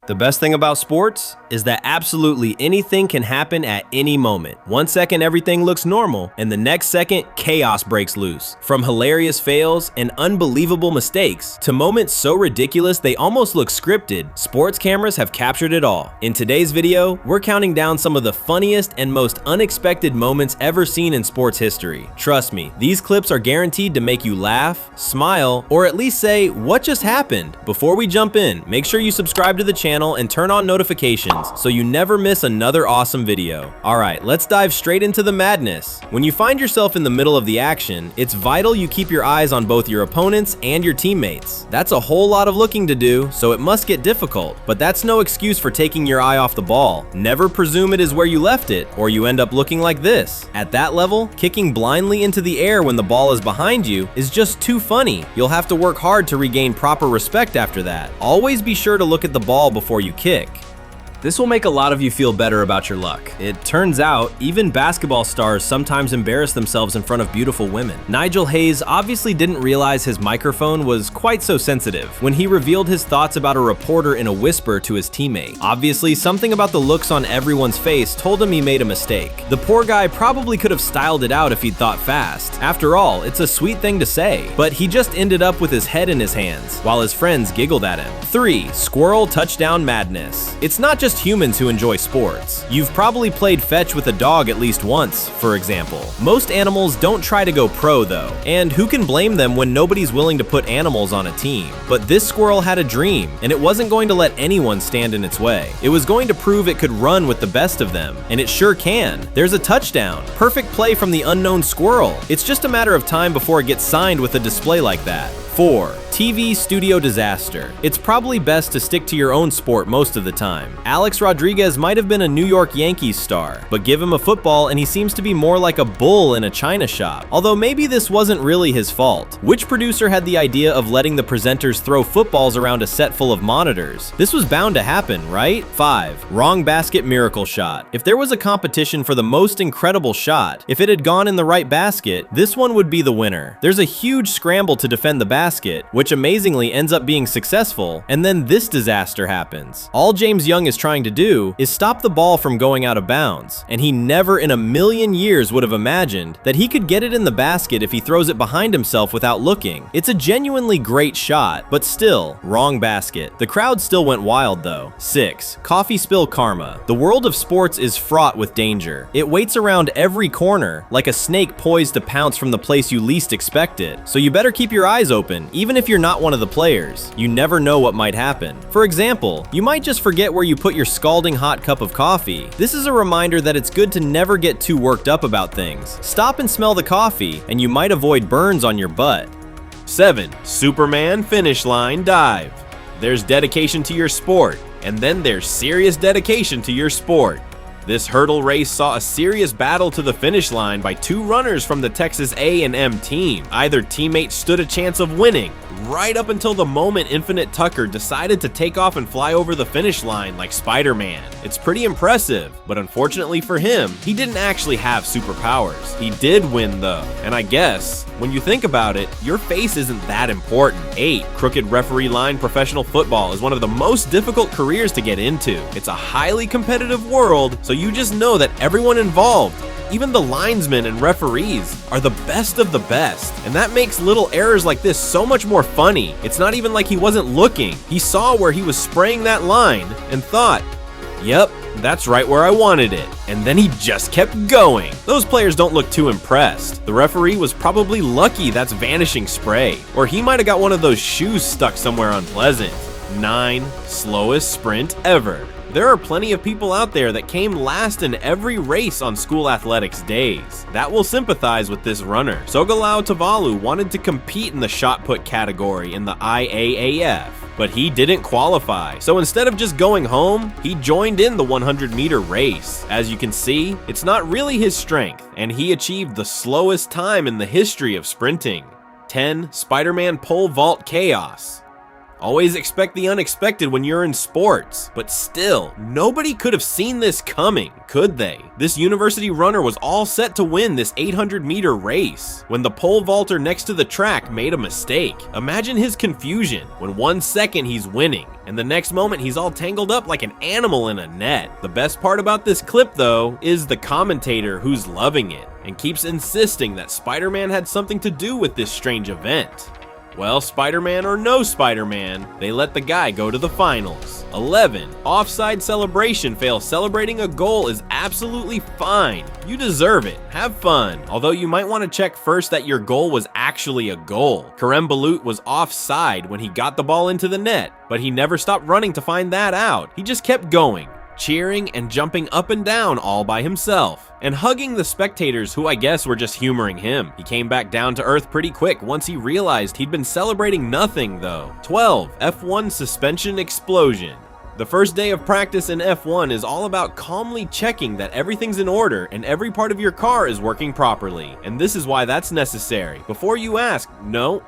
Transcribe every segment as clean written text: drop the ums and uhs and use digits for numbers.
The best thing about sports is that absolutely anything can happen at any moment. 1 second everything looks normal, and the next second chaos breaks loose. From hilarious fails and unbelievable mistakes to moments so ridiculous they almost look scripted, sports cameras have captured it all. In today's video, we're counting down some of the funniest and most unexpected moments ever seen in sports history. Trust me, these clips are guaranteed to make you laugh, smile, or at least say, "What just happened?" Before we jump in, make sure you subscribe to the channel and turn on notifications so you never miss another awesome video. Alright, let's dive straight into the madness. When you find yourself in the middle of the action, it's vital you keep your eyes on both your opponents and your teammates. That's a whole lot of looking to do, so it must get difficult, but that's no excuse for taking your eye off the ball. Never presume it is where you left it, or you end up looking like this. At that level, kicking blindly into the air when the ball is behind you is just too funny. You'll have to work hard to regain proper respect after that. Always be sure to look at the ball before you kick. This will make a lot of you feel better about your luck. It turns out, even basketball stars sometimes embarrass themselves in front of beautiful women. Nigel Hayes obviously didn't realize his microphone was quite so sensitive when he revealed his thoughts about a reporter in a whisper to his teammate. Obviously, something about the looks on everyone's face told him he made a mistake. The poor guy probably could have styled it out if he'd thought fast. After all, it's a sweet thing to say, but he just ended up with his head in his hands, while his friends giggled at him. 3. Squirrel touchdown madness. It's not just humans who enjoy sports. You've probably played fetch with a dog at least once, for example. Most animals don't try to go pro though, and who can blame them when nobody's willing to put animals on a team? But this squirrel had a dream, and it wasn't going to let anyone stand in its way. It was going to prove it could run with the best of them, and it sure can. There's a touchdown. Perfect play from the unknown squirrel. It's just a matter of time before it gets signed with a display like that. 4. TV studio disaster. It's probably best to stick to your own sport most of the time. Alex Rodriguez might have been a New York Yankees star, but give him a football and he seems to be more like a bull in a china shop. Although maybe this wasn't really his fault. Which producer had the idea of letting the presenters throw footballs around a set full of monitors? This was bound to happen, right? 5. Wrong basket miracle shot. If there was a competition for the most incredible shot, if it had gone in the right basket, this one would be the winner. There's a huge scramble to defend the basket, which amazingly ends up being successful, and then this disaster happens. All James Young is trying to do is stop the ball from going out of bounds, and he never in a million years would have imagined that he could get it in the basket if he throws it behind himself without looking. It's a genuinely great shot, but still, wrong basket. The crowd still went wild though. 6. Coffee spill karma. The world of sports is fraught with danger. It waits around every corner, like a snake poised to pounce from the place you least expect it. So you better keep your eyes open, even if you're not one of the players. You never know what might happen. For example, you might just forget where you put your scalding hot cup of coffee. This is a reminder that it's good to never get too worked up about things. Stop and smell the coffee, and you might avoid burns on your butt. 7. Superman finish line dive. There's dedication to your sport, and then there's serious dedication to your sport. This hurdle race saw a serious battle to the finish line by two runners from the Texas A&M team. Either teammate stood a chance of winning, right up until the moment Infinite Tucker decided to take off and fly over the finish line like Spider-Man. It's pretty impressive, but unfortunately for him, he didn't actually have superpowers. He did win though, and I guess, when you think about it, your face isn't that important. 8. Crooked referee line professional football is one of the most difficult careers to get into. It's a highly competitive world, so you just know that everyone involved, even the linesmen and referees, are the best of the best. And that makes little errors like this so much more funny. It's not even like he wasn't looking. He saw where he was spraying that line and thought, "Yep, that's right where I wanted it." And then he just kept going. Those players don't look too impressed. The referee was probably lucky that's vanishing spray, or he might have got one of those shoes stuck somewhere unpleasant. 9. Slowest sprint ever. There are plenty of people out there that came last in every race on school athletics days. That will sympathize with this runner. Sogalao Tavalu wanted to compete in the shot put category in the IAAF, but he didn't qualify. So instead of just going home, he joined in the 100-meter race. As you can see, it's not really his strength, and he achieved the slowest time in the history of sprinting. 10. Spider-Man pole vault chaos. Always expect the unexpected when you're in sports. But still, nobody could have seen this coming, could they? This university runner was all set to win this 800-meter race when the pole vaulter next to the track made a mistake. Imagine his confusion when 1 second he's winning, and the next moment he's all tangled up like an animal in a net. The best part about this clip, though, is the commentator who's loving it and keeps insisting that Spider-Man had something to do with this strange event. Well, Spider-Man or no Spider-Man, they let the guy go to the finals. 11. Offside celebration fail. Celebrating a goal is absolutely fine. You deserve it. Have fun. Although you might want to check first that your goal was actually a goal. Kerem Bulut was offside when he got the ball into the net, but he never stopped running to find that out. He just kept going, cheering and jumping up and down all by himself, and hugging the spectators who I guess were just humoring him. He came back down to earth pretty quick once he realized he'd been celebrating nothing though. 12. F1 suspension explosion. The first day of practice in F1 is all about calmly checking that everything's in order and every part of your car is working properly. And this is why that's necessary. Before you ask, no,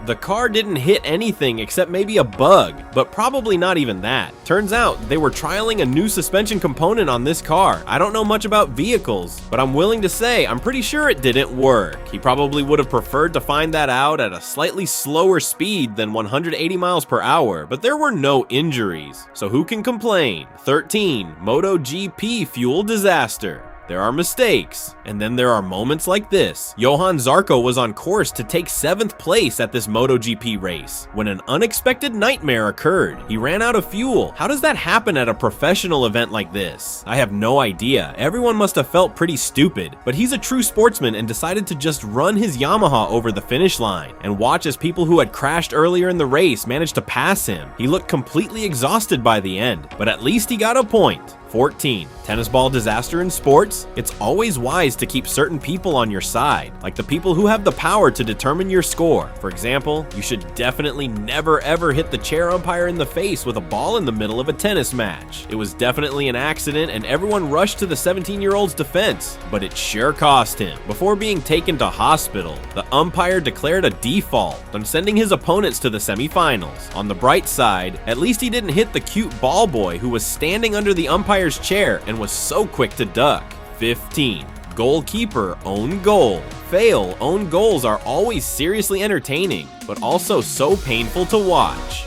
the car didn't hit anything except maybe a bug, but probably not even that. Turns out they were trialing a new suspension component on this car. I don't know much about vehicles, but I'm willing to say I'm pretty sure it didn't work. He probably would have preferred to find that out at a slightly slower speed than 180 miles per hour, but there were no injuries. So who can complain? 13. MotoGP fuel disaster. There are mistakes, and then there are moments like this. Johann Zarco was on course to take 7th place at this MotoGP race when an unexpected nightmare occurred. He ran out of fuel. How does that happen at a professional event like this? I have no idea. Everyone must have felt pretty stupid, but he's a true sportsman and decided to just run his Yamaha over the finish line and watch as people who had crashed earlier in the race managed to pass him. He looked completely exhausted by the end, but at least he got a point. 14. Tennis ball disaster in sports? It's always wise to keep certain people on your side, like the people who have the power to determine your score. For example, you should definitely never ever hit the chair umpire in the face with a ball in the middle of a tennis match. It was definitely an accident and everyone rushed to the 17-year-old's defense, but it sure cost him. Before being taken to hospital, the umpire declared a default on sending his opponents to the semifinals. On the bright side, at least he didn't hit the cute ball boy who was standing under the umpire's chair and was so quick to duck. 15. Goalkeeper own goal. Fail own goals are always seriously entertaining, but also so painful to watch.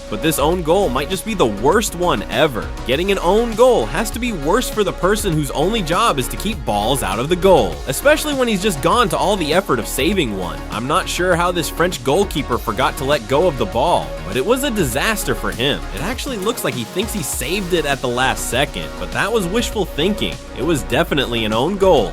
But this own goal might just be the worst one ever. Getting an own goal has to be worse for the person whose only job is to keep balls out of the goal, especially when he's just gone to all the effort of saving one. I'm not sure how this French goalkeeper forgot to let go of the ball, but it was a disaster for him. It actually looks like he thinks he saved it at the last second, but that was wishful thinking. It was definitely an own goal.